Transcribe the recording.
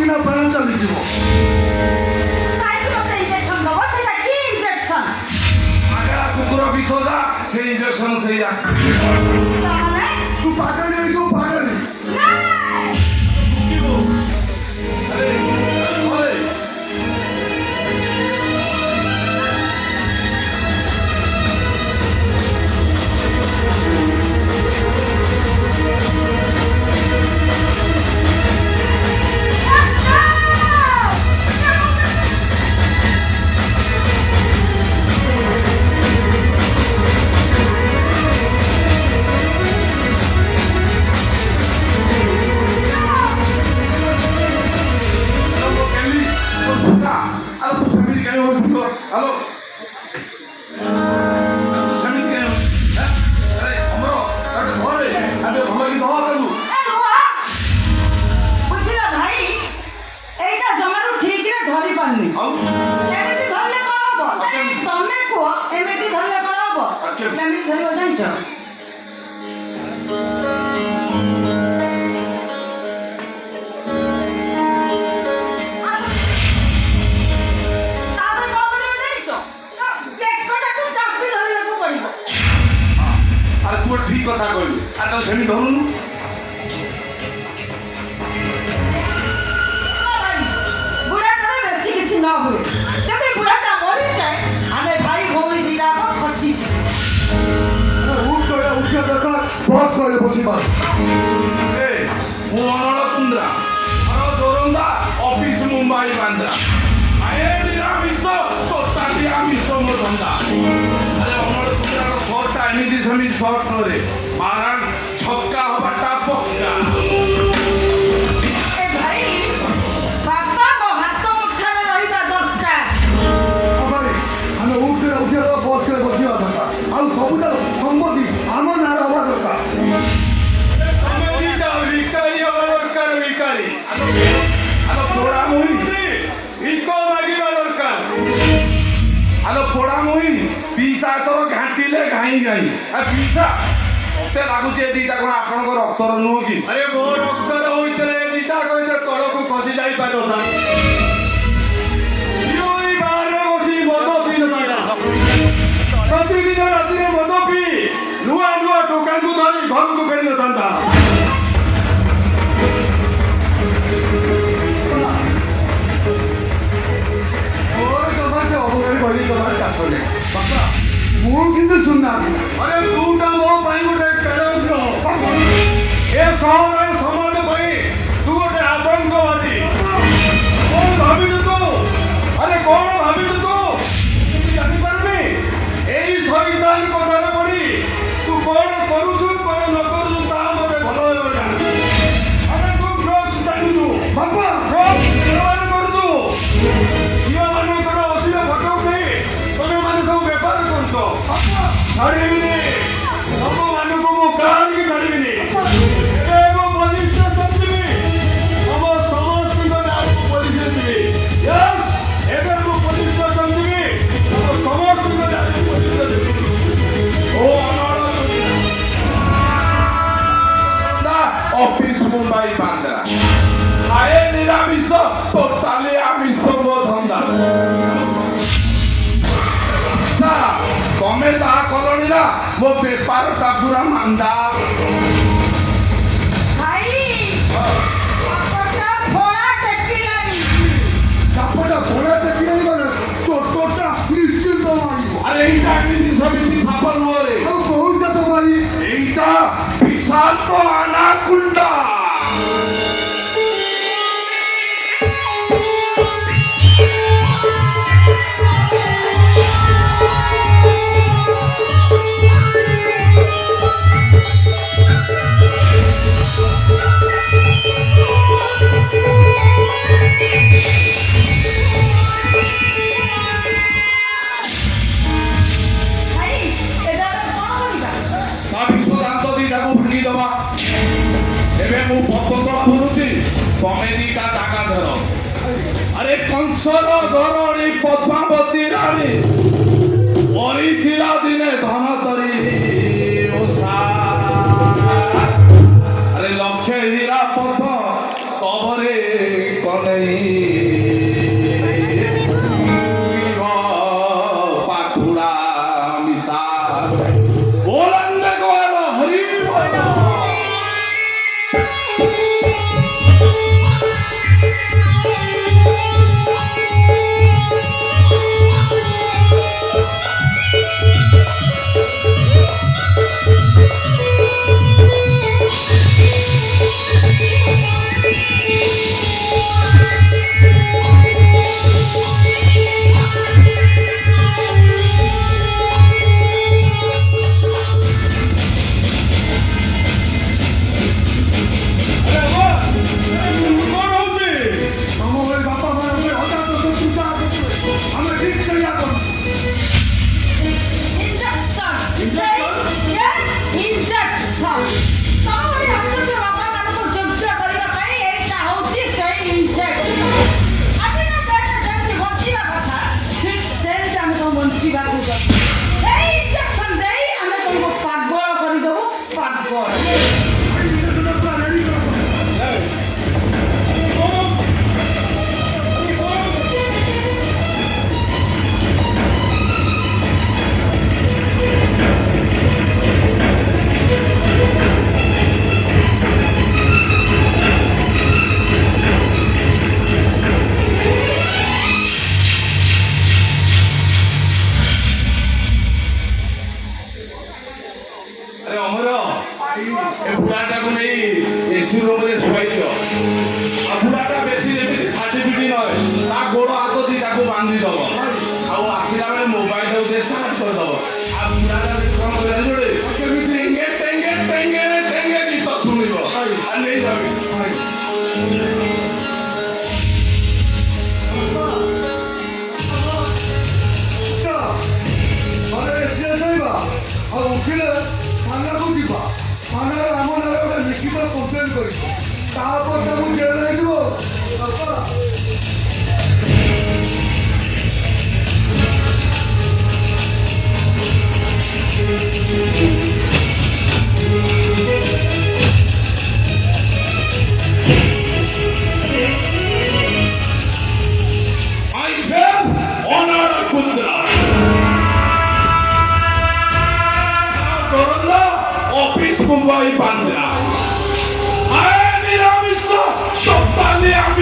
ଦିନ ପ୍ରାଣ ଚାଲିଯିବ। କୁକୁର ବିଷ ଯା ସେ ଇଞ୍ଜେକ୍ସନ ସେଇଆ। ତୁ ପାଗଳି ତୁ ପାଗଳି। Halo. Seମିତି କାଇଁ ଆରେ ଆମର ତାଙ୍କ ଘରେ ଆମେ ଭଲ କି ଦବା ତାକୁ। ବୁଝିଲ ଭାଇ ଏଇଟା ଜମାରୁ ଠିକରେ ଧରି ପାରୁନି। ଏମିତି ଧରିଲେ କଣ ହବ? ତମେ କୁହ ଏମିତି ଧରିଲେ କଣ ହବ? ଏମିତି ଧରିବ ଜାଣିଛ? ঠিক কথা কইলি আর তো সেমি ধরুন বুড়াটা বেশি কিছু না হুয়ে যদি বুড়াটা মরে যায় আমি ভাই ভৌরি দিটা ফসি উঠে দরকার বস করে বসিবা। ମୁଁ ଅନଳ ସୁନ୍ଦରା ମୋର ଜୋରନ୍ଦା ଅଫିସ ମୁମ୍ବାଇ ବାନ୍ଦ୍ରା ଆଏ ନିରାମିଷ ଟୋଟାଲି ଆମିଷ ମୋ ଧନ୍ଦା। ଆରେ ଅନଳ ସୁନ୍ଦରାର ସର୍ଟଟା ଏମିତି ସେମିତି ସର୍ଟ ନରେ ମାରାଣ ଛକା ହବାଟା ପକ୍କା। ଏ ଭାଇ ବାପାଙ୍କ ହାତ ମୁଠାରେ ରହିବା ଦରକାର। ଭାଇ ଆମେ ଉଠେ ବସ করে ବସିବା ଦରକାର ଆଉ ସବୁଟା ସମ୍ପତ୍ତି ଆମ ନାଁରେ ହବା ଦରକାର। ତମେ ଦିଟା ଭିକାରୀ ହବା ଦରକାର ଭିକାରୀ ଆଲୋ ପୋଡ଼ା ମୁହିଁ ଇକ ମାଗିବା ଦରକାର। ଆଲୋ ପୋଡ଼ା ମୁହିଁ ପିସା ତୋର ଘାଣ୍ଟିଲେ ଘାଇଁ ଘାଇଁ ପିସା ମତେ ଲାଗୁଛି ଏ ଦିଟା କଣ ଆପଣଙ୍କ ରକ୍ତର ନୁହଁ କି? ଆରେ ମୋ ରକ୍ତର ହୋଇଥିଲେ ଏ ଦିଟା କହିଲେ ତଳକୁ ଖସି ଯାଇପାରିବ। ବାହାରେ ବସି ମଦ ପିଇ ନପାଇଲା ପ୍ରତିଦିନ ରାତିରେ ମଦ ପିଇ ନୂଆ ନୂଆ ଟୋକାଙ୍କୁ ଧରି ଘରକୁ ଫେରି ନଥାନ୍ତା। ମୋର ଜମା ସେ ଅବଗାରୀ କରି ଜମା ଚାଷ ନାହିଁ ବାପା ମୁଁ କିନ୍ତୁ ଶୁଣୁନାହାନ୍ତି। ଆରେ ତୁଟା ମୋ ପାଇଁ ଗୋଟେ କେଳଗ୍ର ଏ ସହର ସମାଜ ପାଇଁ ତୁ ଗୋଟେ ଆତଙ୍କବାଦୀ। କଣ ଭାବିଛୁ ତୁ? ଆରେ କଣ ଭାବିଛୁ ତୁ? ଜାଣିପାରୁନି ଏଇ ସୈତାନ କଥାରେ ପଡ଼ି ତୁ କଣ କରୁଛୁ କଣ ନ କରୁଛୁ ତାହା ମୋତେ ଭଲ ଭାବରେ ଜାଣ। ଆରେ ତୁ ଡ୍ରଗ୍ସ ଟାଣୁଛୁ ବାପା ଡ୍ରଗ୍ସ ବ୍ୟବହାର କରୁଛୁ ଝିଅମାନଙ୍କର ଅଶ୍ଳୀଳ ଫଟୋ ଉଠେଇ ତମେମାନେ ସବୁ ବେପାର କରୁଛ। ଛାଡ଼ିବିନି ତମମାନଙ୍କୁ ମୁଁ କାହିଁକି ଛାଡ଼ିବିନି? ଏବେ ମୁଁ ପୋଲିସ ଷ୍ଟେସନ ଯିବି ତମ ସମସ୍ତଙ୍କ ନାଁକୁ ପୋଲିସ ଯିବି। ଏବେ ମୁଁ ପୋଲିସ ଷ୍ଟେସନ ଯିବି ତମ ସମସ୍ତଙ୍କ ନାଁକୁ ପୋଲିସ ଯିବି। ଓ ଅଫିସ ମୁମ୍ବାଇ ବାନ୍ଦ୍ରା ଆଏ ନିରାମିଷ ଟୋଟାଲି ଆମିଷ ମୋ ଧନ୍ଦା। ତମେ ଯାହା କଲଣି ନା ମୋ ବେପାରଟା ପୁରା ମାନ୍ଦା। ଭାଇ ବାପଟା ଫଳା ଟେକିଲାଣି। ଚାପଟା ଘୋଡ଼ା ଦେଖିଲେ ମାନେ ଚୋଟଟା ନିଶ୍ଚିନ୍ତ ମାରିବ। ଆରେ ଏଇଟା ଏମିତି ସେମିତି ସାପ ନୁହଁରେ ଆଉ କହୁଛ ତ ଭାଇ ଏଇଟା ବିଷାକ୍ତ ଆନାକୁଣ୍ଡା। ଭାଇ ଏଟା କଣ କରିବା? ତା ବିଷ ଦାନ୍ତ ଦିଟାକୁ ଭାଙ୍ଗିଦବା। ଏବେ ମୁଁ ପତଳା ବନୁଛି ତମେ ଦିଟା ଜାଗା ଧର। ଆରେ କଂସର ଧରଣୀ ପଦ୍ମାବତୀ ରାଣୀ ମରିଥିଲା ଦିନେ ଧନତରୀ ଓଷା। ଆରେ ଲକ୍ଷେ ହୀରା ପଥ କବରେ কনেই পাখুড়া মিশা बोलंदे को हरी बोलो আমার বাবা মা আমার হঠাৎ পূজা করছে আমরা ঠিক সেই এখন Injection. Say yes, injection. ତମଭଳି ଅଛନ୍ତି ବାପାମାନଙ୍କୁ ଯୋଗ୍ୟ କରିବା ପାଇଁ ଏଇଟା ହଉଛି ସେଇ injection. ଆଜିକା ଡେଟ୍ରେ ଯେମିତି ବଞ୍ଚିବା କଥା ଠିକ୍ ସେମିତି ଆମେ ତମ ବଞ୍ଚିବାକୁ ଯାଉଛୁ. ଏଇ injection ଦେଇ ଆମେ ତମକୁ ପାଗଳ କରିଦେବୁ ପାଗଳ. ରେଡି କର अरे अमर ए बुढ़ाटाକୁ ନେଇ ଏସି ରୁମରେ ଶୁଆଇ ଦିଅ ଆଉ ବୁଢ଼ାଟା ବେଶୀ ଯେମିତି ସାର୍ଟିଫିକେଟ ନয় ତା ଗୋଡ଼ ହାତ ଦେଇ ତାକୁ ବାନ୍ଧି ଦବ ଆଉ ଆସିଲା ବେଳେ ମୋବାଇଲଟାକୁ ଦେଇ ଷ୍ଟାର୍ଟ କରିଦବ ଆଉ ବୁଢ଼ାଟା କ'ଣ କରିବା ଯୋଡ଼େ ଟେଙ୍ଗେ ଟେଙ୍ଗେ ଟେଙ୍ଗେ ଟେଙ୍ଗେ ଗୀତ ଶୁଣିବ ଆଉ ନେଇଯାବି ଆଉ ଉଠିଲେ ଥାନାକୁ ଯିବା ଥାନାରେ ଆମ ନାଁରେ ଗୋଟେ ଲିଖିତ କମ୍ପ୍ଲେନ୍ କରିବ ତାପରେ ତାକୁ ଜେଲ୍ ହେଇଯିବ myself honor Kundra Corona office Mumbai Bandra